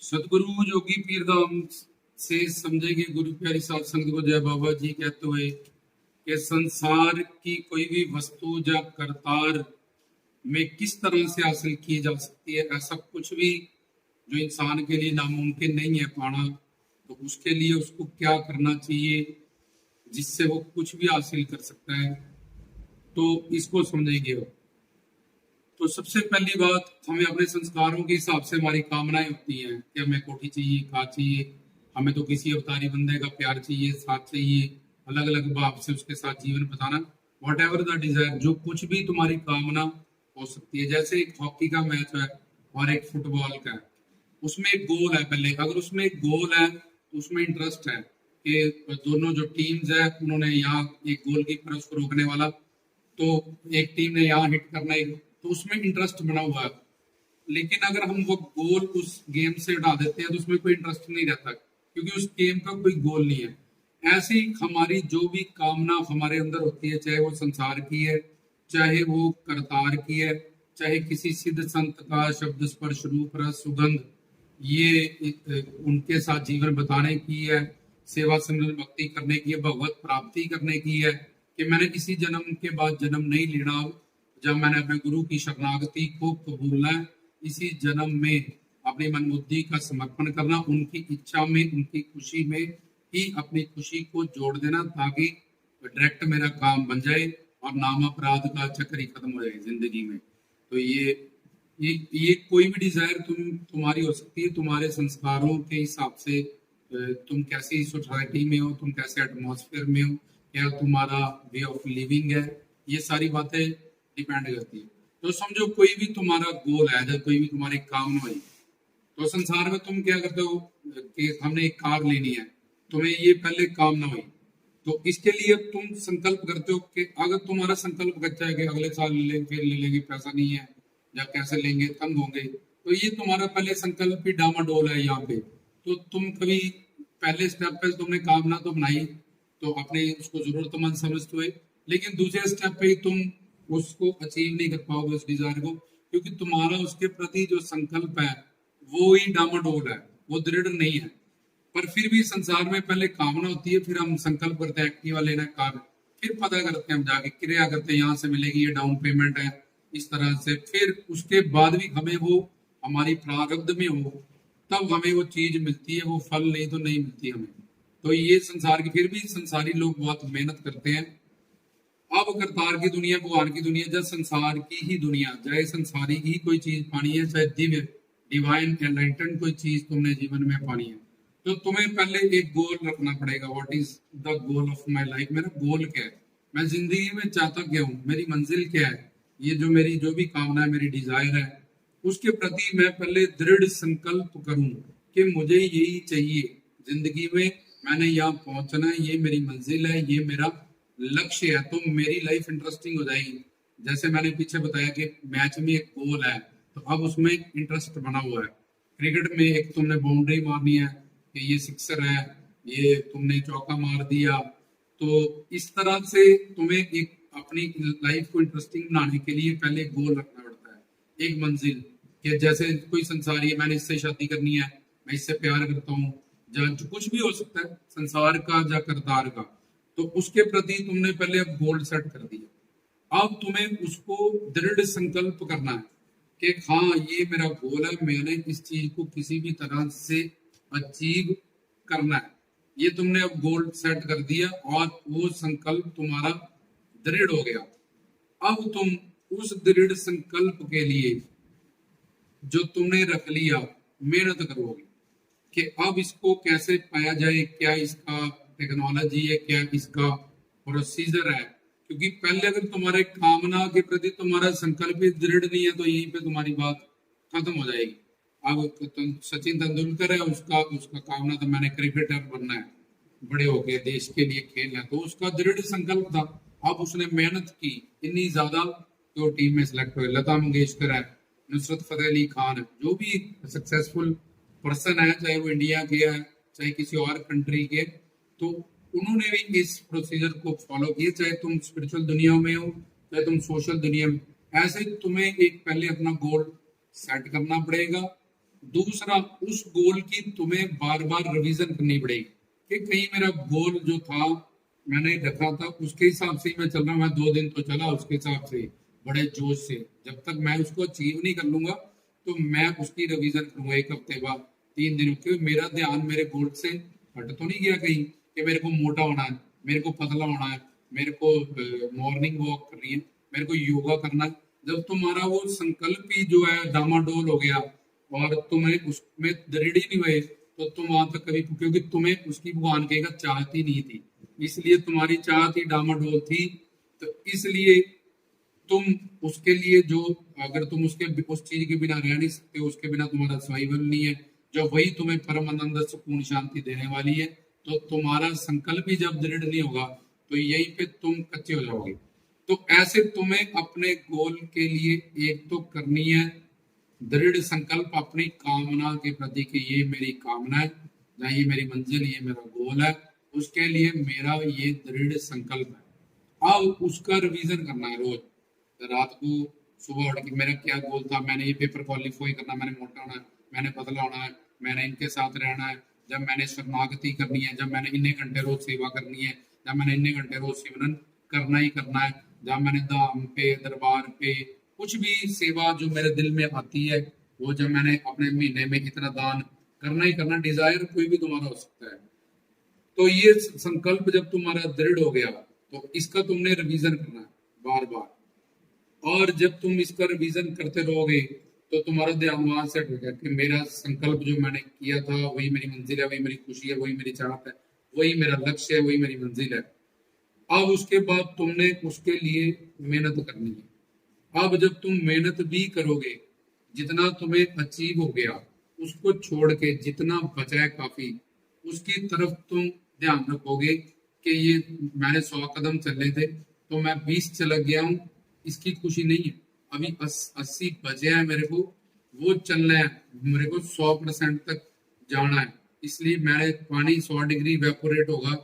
सतगुरु जोगी पीर धाम से समझेंगे गुरु प्यारी साध संगत को जय बाबा जी कहते हुए कि संसार की कोई भी वस्तु या करतार में किस तरह से हासिल की जा सकती है। ऐसा कुछ भी जो इंसान के लिए नामुमकिन नहीं है पाना, तो उसके लिए उसको क्या करना चाहिए जिससे वो कुछ भी हासिल कर सकता है, तो इसको समझेंगे। तो सबसे पहली बात, हमें अपने संस्कारों के हिसाब से हमारी कामनाएं होती हैं कि हमें कोठी चाहिए, कार चाहिए, हमें तो किसी अवतारी बंदे का प्यार चाहिए, साथ चाहिए, अलग अलग भाव से उसके साथ जीवन बिताना। वॉट एवर द डिजायर, जो कुछ भी तुम्हारी कामना हो सकती है। जैसे एक हॉकी का मैच है और एक फुटबॉल का है, उसमें एक गोल है। पहले अगर उसमें एक गोल है तो उसमें इंटरेस्ट है कि दोनों जो टीम्स है उन्होंने यहाँ एक गोल कीपर उसको रोकने वाला, तो एक टीम ने यहाँ हिट करना है, तो उसमें इंटरेस्ट बना हुआ है। लेकिन अगर हम वो गोल उस गेम से हटा देते हैं तो उसमें कोई इंटरेस्ट नहीं रहता, क्योंकि उस गेम का कोई गोल नहीं है। ऐसे ही हमारी जो भी कामना हमारे अंदर होती है, चाहे वो संसार की है, चाहे वो करतार की है, चाहे किसी सिद्ध संत का शब्द स्पर्श रूप रस सुगंध, ये उनके साथ जीवन बताने की है, सेवा सिमरन भक्ति करने की है, भगवत प्राप्ति करने की है, कि मैंने इसी जन्म के बाद जन्म नहीं लेना, जब मैंने अपने गुरु की शरणागति को कबूलना है, इसी जन्म में अपनी मन बुद्धि का समर्पण करना, उनकी इच्छा में, उनकी खुशी में ही अपनी खुशी को जोड़ देना, ताकि डायरेक्ट मेरा काम बन जाए और नाम अपराध का चक्कर ही खत्म हो जाए जिंदगी में। तो ये कोई भी डिजायर तुम्हारी हो सकती है, तुम्हारे संस्कारों के हिसाब से। तुम कैसी सोसाइटी में हो, तुम कैसे एटमॉस्फेयर में हो, क्या तुम्हारा वे ऑफ लिविंग है, ये सारी बातें डिपेंड करती है। तो समझो कोई भी तुम्हारा गोल है, जब कोई भी तुम्हारी कामना हुई, तो संसार में तुम क्या करते हो कि हमने एक कार लेनी है, तुम्हें ये पहले कामना हुई, तो इसके लिए तुम संकल्प करते हो कि अगर तुम्हारा संकल्प कच्चा है कि अगले साल ले लेंगे, फिर ले लेंगे, पैसा नहीं है या कैसे लेंगे, तंग होंगे, तो ये तुम्हारा पहले संकल्प ही डामाडोल है यहाँ पे। तो तुम कभी पहले स्टेप पे तुमने कामना तो बनाई, तो अपने उसको जरूरतमंद समझते हुए, लेकिन दूसरे स्टेप पे ही तुम उसको अचीव नहीं कर पाओगे उस डिजायर को, क्योंकि तुम्हारा उसके प्रति जो संकल्प है वो ही डामाडोल है, वो दृढ़ नहीं है। पर फिर भी संसार में पहले कामना होती है, फिर हम संकल्प करते हैं एक्टिवा लेना कार, फिर पता करते हैं, हम जाके क्रिया करते हैं, यहाँ से मिलेगी, ये डाउन पेमेंट है, इस तरह से। फिर उसके बाद भी हमें वो हमारी प्रारब्ध में हो तब हमें वो चीज मिलती है, वो फल, नहीं तो नहीं मिलती हमें। तो ये संसार की, फिर भी संसारी लोग बहुत मेहनत करते हैं। अब करतार की दुनिया, भगवान की दुनिया, जब संसार की ही दुनिया, चाहे संसारी ही कोई चीज पानी है, चाहे दिव्य डिवाइन एनलाइटन कोई चीज तुमने जीवन में पानी है, तो तुम्हें पहले एक गोल रखना पड़ेगा। What is the goal of my life, मेरा गोल क्या है, मैं जिंदगी में चाहता क्या हूँ, मेरी मंजिल क्या है, ये जो मेरी जो भी कामना है, मेरी डिजायर है, उसके प्रति मैं पहले दृढ़ संकल्प करूं कि मुझे यही चाहिए जिंदगी में, मैंने यहाँ पहुंचना है, ये मेरी मंजिल है, ये मेरा लक्ष्य है, तो मेरी लाइफ इंटरेस्टिंग हो जाएगी। जैसे मैंने पीछे बताया कि मैच में एक गोल है, तो अब उसमें इंटरेस्ट बना हुआ है। क्रिकेट में एक तुमने बाउंड्री मारनी है कि ये सिक्सर है, ये तुमने चौका मार दिया, तो इस तरह से तुम्हें एक अपनी लाइफ को इंटरेस्टिंग बनाने के लिए पहले गोल रखना पड़ता है, एक मंजिल। कि जैसे कोई संसारी है, मैंने इससे शादी करनी है, मैं इससे प्यार करता हूँ, जो कुछ भी हो सकता है संसार का या करतार का, तो उसके प्रति तुमने पहले अब गोल सेट कर दिया। अब तुम्हें उसको दृढ़ संकल्प करना है कि हाँ ये मेरा गोल है, मैंने इस चीज को किसी भी तरह से अचीव करना है। ये तुमने अब गोल सेट कर दिया और वो संकल्प तुम्हारा दृढ़ हो गया। अब तुम उस दृढ़ संकल्प के लिए जो तुमने रख लिया, मेहनत करोगे कि अब इसको कैसे पाया जाए, क्या इसका टेक्नोलॉजी है, क्या इसका प्रोसीजर है। क्योंकि पहले अगर तुम्हारे कामना के प्रति तुम्हारा संकल्प ही दृढ़ नहीं है, तो यहीं पे तुम्हारी बात खत्म हो जाएगी। अब सचिन तेंदुलकर है, उसका उसका कामना था मैंने क्रिकेटर बनना है, बड़े होके देश के लिए खेलना है, तो उसका दृढ़ संकल्प था। अब उसने मेहनत की इतनी ज्यादा कि वो टीम में सिलेक्ट हुए। लता मंगेशकर है, नुसरत फतेह अली खान है, जो भी सक्सेसफुल पर्सन है, चाहे वो इंडिया के है चाहे किसी और कंट्री के, तो उन्होंने भी इस प्रोसीजर को फॉलो किया। चाहे तुम स्पिरिचुअल दुनिया में हो, चाहे तुम सोशल दुनिया में, ऐसे तुम्हें एक पहले अपना गोल सेट करना पड़ेगा, दूसरा, उस गोल की तुम्हें बार बार रिवीजन करनी पड़ेगी कि कहीं मेरा गोल जो था मैंने रखा था उसके हिसाब से ही मैं चल रहा हूँ। मैं 2 दिन तो चला उसके हिसाब से बड़े जोश से, जब तक मैं उसको अचीव नहीं कर लूंगा तो मैं उसकी रिवीजन करूंगा 1 हफ्ते बाद, 3 दिन, क्योंकि मेरा ध्यान मेरे गोल से हट तो नहीं गया कहीं कि मेरे को मोटा होना है, मेरे को पतला होना है, मेरे को मॉर्निंग वॉक करनी है, मेरे को योगा करना है। जब तुम्हारा वो संकल्प ही जो है डामाडोल हो गया और तुम्हें उसमें दृढ़ ही नहीं हुए तो तुम वहां तक कभी, क्योंकि तुम्हें उसकी भगवान कहेगा चाहत ही नहीं थी, इसलिए तुम्हारी चाहत ही डामाडोल थी। तो इसलिए तुम उसके लिए जो, अगर तुम उसके उस चीज के बिना रह नहीं सकते, उसके बिना तुम्हारा सर्वाइवल नहीं है, जब वही तुम्हें परम आनंद सुकून शांति देने वाली है, तो तुम्हारा संकल्प ही जब दृढ़ नहीं होगा तो यहीं पे तुम कच्चे हो जाओगे। तो ऐसे तुम्हें अपने गोल के लिए एक तो करनी है दृढ़ संकल्प अपनी कामना के प्रति कि ये मेरी कामना है, या ये मेरी मंजिल, ये मेरा गोल है, उसके लिए मेरा ये दृढ़ संकल्प है। अब उसका रिवीजन करना है रोज, रात को सुबह उठ के मेरा क्या गोल था, मैंने ये पेपर क्वालिफाई करना, मैंने मोटा होना है, मैंने पतला होना है, मैंने इनके साथ रहना है, जब मैंने शरणागति करनी है, जब मैंने इतने घंटे रोज सेवा करनी है, जब मैंने इतने घंटे रोज सिमरन करना ही करना है, जब मैंने धाम पे दरबार पे कुछ भी सेवा जो मेरे दिल में आती है, वो जब मैंने अपने महीने में इतना दान करना ही करना, डिजायर कोई भी तुम्हारा हो सकता है। तो ये संकल्प जब तुम्हारा दृढ़ हो गया तो इसका तुमने रिवीजन करना है बार बार, और जब तुम इसका रिवीजन करते रहोगे तो तुम्हारा ध्यान वहां से हटेगा कि मेरा संकल्प जो मैंने किया था वही मेरी मंजिल है, वही मेरी खुशी है, वही मेरी चाहत है, वही मेरा लक्ष्य है, वही मेरी मंजिल है। अब उसके बाद तुमने उसके लिए मेहनत करनी है। अब जब तुम मेहनत भी करोगे, जितना तुम्हें अचीव हो गया उसको छोड़ के जितना बचा है काफी, उसकी तरफ तुम ध्यान रखोगे कि ये मैंने 100 कदम चले थे तो मैं 20 चला गया हूँ, इसकी खुशी नहीं है, अभी 80 बचे हैं मेरे को, वो चलना है, मेरे को 100% तक जाना है। इसलिए मैंने पानी 100 डिग्री वेपोरेट होगा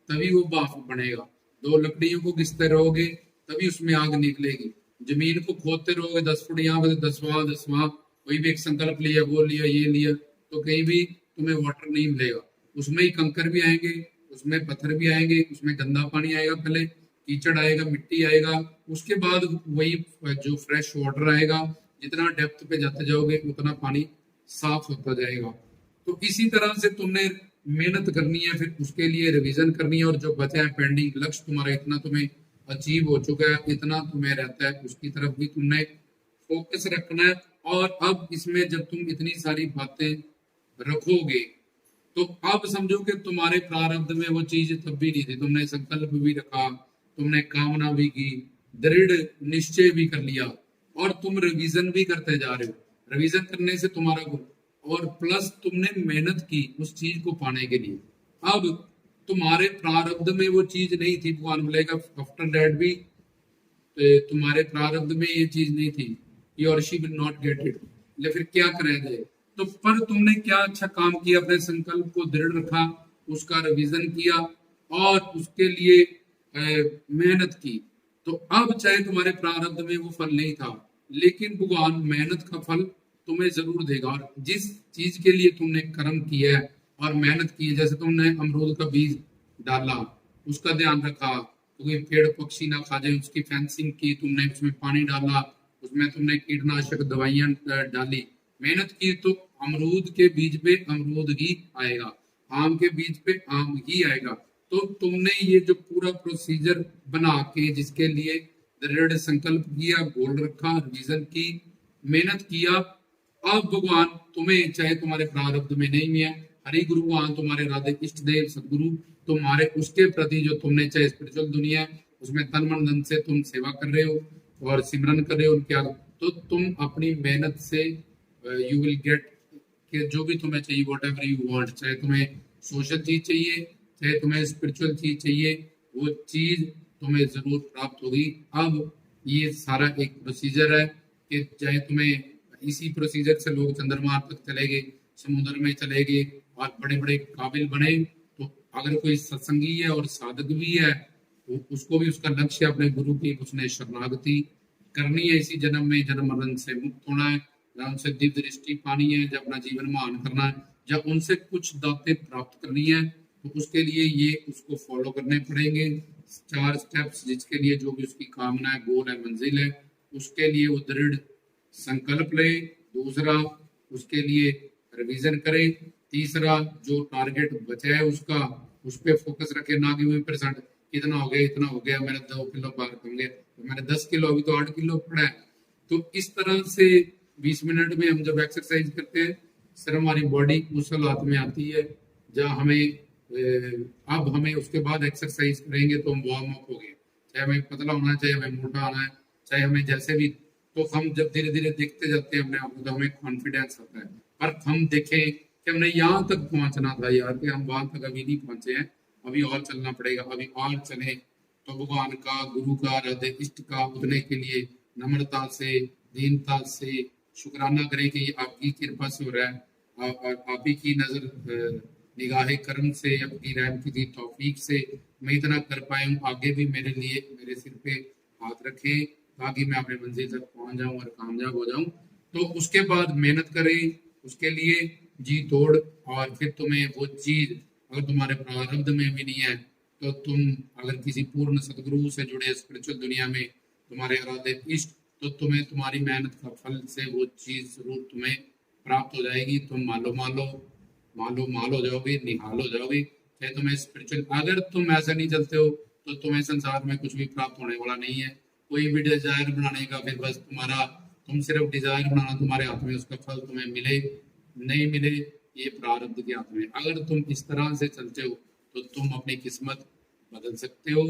तभी वो भाप बनेगा। 2 लकड़ियों को घिसते रहोगे तभी उसमें आग निकलेगी। जमीन को खोदते रहोगे 10 फुट यहाँ पे 10वां कोई भी एक संकल्प लिया, वो लिया, ये लिया, तो कहीं भी तुम्हें वाटर नहीं मिलेगा। उसमें ही कंकर भी आएंगे, उसमें पत्थर भी आएंगे, उसमें गंदा पानी आएगा, पहले कीचड़ आएगा, मिट्टी आएगा, उसके बाद वही जो फ्रेश वाटर आएगा। जितना डेप्थ पे जाते जाओगे उतना पानी साफ होता जाएगा। तो इसी तरह से तुमने मेहनत करनी है, फिर उसके लिए रिवीजन करनी है, और जो बचा है पेंडिंग लक्ष्य तुम्हारा, इतना तुम्हें अचीव हो चुका है, इतना तुम्हें रहता है, उसकी तरफ भी तुमने फोकस रखना है। और अब इसमें जब तुम इतनी सारी बातें रखोगे तो अब समझो कि तुम्हारे प्रारब्ध में वो चीज तब भी नहीं थी, तुमने संकल्प भी रखा, तुमने कामना भी की, दृढ़ निश्चय भी कर लिया, और तुम रिवीजन भी करते जा रहे हो। रिवीजन करने से तुम्हारा गुण, और प्लस तुमने मेहनत की उस चीज को पाने के लिए। अब तुम्हारे प्रारब्ध में वो चीज नहीं थी, भगवान बोलेगा आफ्टर दैट भी तुम्हारे प्रारब्ध में ये चीज नहीं थी, ही और she will not get it, ले फिर क्या करेंगे। तो पर तुमने क्या अच्छा काम किया, अपने संकल्प को दृढ़ रखा, उसका रिवीजन किया और उसके लिए मेहनत की। तो अब चाहे तुम्हारे प्रारब्ध में वो फल नहीं था, लेकिन भगवान मेहनत का फल तुम्हें जरूर देगा। और जिस चीज के लिए तुमने कर्म किया है और मेहनत की है, जैसे तुमने अमरूद का बीज डाला, उसका ध्यान रखा क्योंकि पेड़ पक्षी ना खा जाए, उसकी फेंसिंग की तुमने, उसमें पानी डाला, उसमें तुमने कीटनाशक दवाइयां डाली, मेहनत की, तो अमरूद के बीज पे अमरूद ही आएगा, आम के बीज पे आम ही आएगा। तो तुमने ये जो पूरा प्रोसीजर बना के जिसके लिए दृढ़ संकल्प किया, गोल रखा, रिवीजन की, मेहनत किया, अब भगवान तुम्हें चाहे तुम्हारे प्रारब्ध में नहीं है, हरि गुरु भगवान तुम्हारे राधे इष्ट देव सदगुरु तुम्हारे उसके प्रति जो तुमने चाहे स्पिरिचुअल दुनिया उसमें तन मन धन से तुम सेवा कर रहे हो और सिमरन कर रहे हो उनके आगे, तो तुम अपनी मेहनत से यू विल गेट कि जो भी तुम्हें चाहिए, वॉट एवर यू वांट, चाहे तुम्हें सोशल चीज चाहिए, चाहे तुम्हें स्पिरिचुअल चीज चाहिए, वो चीज तुम्हें जरूर प्राप्त होगी। अब ये सारा एक प्रोसीजर है कि चाहे तुम्हें इसी प्रोसीजर से लोग चंद्रमा तक चले गए, समुद्र में चले गए और बड़े बड़े काबिल बने, तो अगर कोई सत्संगी है और साधक भी है तो उसको भी उसका लक्ष्य अपने गुरु की उसने शरणागति करनी है, इसी जन्म में जन्म मरण से मुक्त होना है, या उनसे दिव्य दृष्टि पानी है, या अपना जीवन मान करना है, या उनसे कुछ दातें प्राप्त करनी है, तो उसके लिए ये उसको फॉलो करने पड़ेंगे 4 स्टेप्स, जिसके लिए जो भी उसकी कामना है, गोल है, मंजिल है, उसके लिए वो दृढ़ संकल्प ले। दूसरा, उसके लिए रिवीजन करे। तीसरा, जो टारगेट बचा है उसका, उस पर फोकस रखे, ना कि 20% इतना हो गया, इतना हो गया, मैंने 2 किलो पार कम गया, तो मैंने 10 किलो, अभी तो 8 किलो पड़ा है। तो इस तरह से 20 मिनट में हम जब एक्सरसाइज करते हैं, सर हमारी बॉडी उस हालात में आती है जहाँ हमें अब हमें उसके बाद एक्सरसाइज करेंगे तो हम वार्म अप हो गए, चाहे हमें पतला होना है, चाहे हमें मोटा होना है, चाहे हमें जैसे भी, तो हम जब धीरे धीरे देखते जाते हैं अपने आप को, तो हमें कॉन्फिडेंस आता है। पर हम देखें कि हमने यहाँ तक पहुंचना था यार, कि हम वहां तक अभी नहीं पहुंचे हैं, अभी और चलना पड़ेगा, अभी और चले, तो भगवान का, गुरु का, हृदय इष्ट का उतने के लिए नम्रता से, दीनता से शुक्राना करें कि ये आपकी कृपा से हो रहा है, और आप ही की नजर निगाहे करम से, आपकी रहम की तौफीक से मैं इतना कर पाया हूँ। आगे भी मेरे लिए मेरे सिर पे हाथ रखें ताकि मैं अपने मंजिल तक पहुंच जाऊं और कामयाब हो जाऊं। तो उसके बाद मेहनत करें, उसके लिए जी तोड़, और फिर तुम्हें वो चीज अगर तुम्हारे प्रारब्ध में भी नहीं है, तो तुम अगर किसी पूर्ण सदगुरु से जुड़े स्पिरिचुअल दुनिया में तुम्हारे इरादे इष्ट, तो तुम्हें तुम्हारी मेहनत का फल से वो चीज जरूर तुम्हें प्राप्त हो जाएगी। तुम मालो जाओगे, निहाल हो जाओगे। चाहे तुम्हें स्पिरिचुअल, अगर तुम ऐसे नहीं चलते हो तो तुम्हें संसार में कुछ भी प्राप्त होने वाला नहीं है। कोई भी डिजायर बनाने का, फिर बस तुम सिर्फ डिजायर बनाना तुम्हारे हाथ में, उसका फल तुम्हें मिले नहीं मिले ये प्रारब्ध के हाथ में। अगर तुम इस तरह से चलते हो तो तुम अपनी किस्मत बदल सकते हो,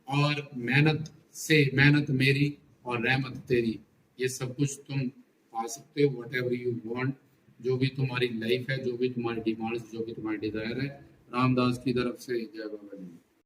और मेहनत मेरी और रहमत तेरी, ये सब कुछ तुम पा सकते हो। वट एवर यू वॉन्ट, जो भी तुम्हारी लाइफ है, जो भी तुम्हारी डिमांड्स, जो भी तुम्हारी डिजायर है। रामदास की तरफ से जय बाबा जी।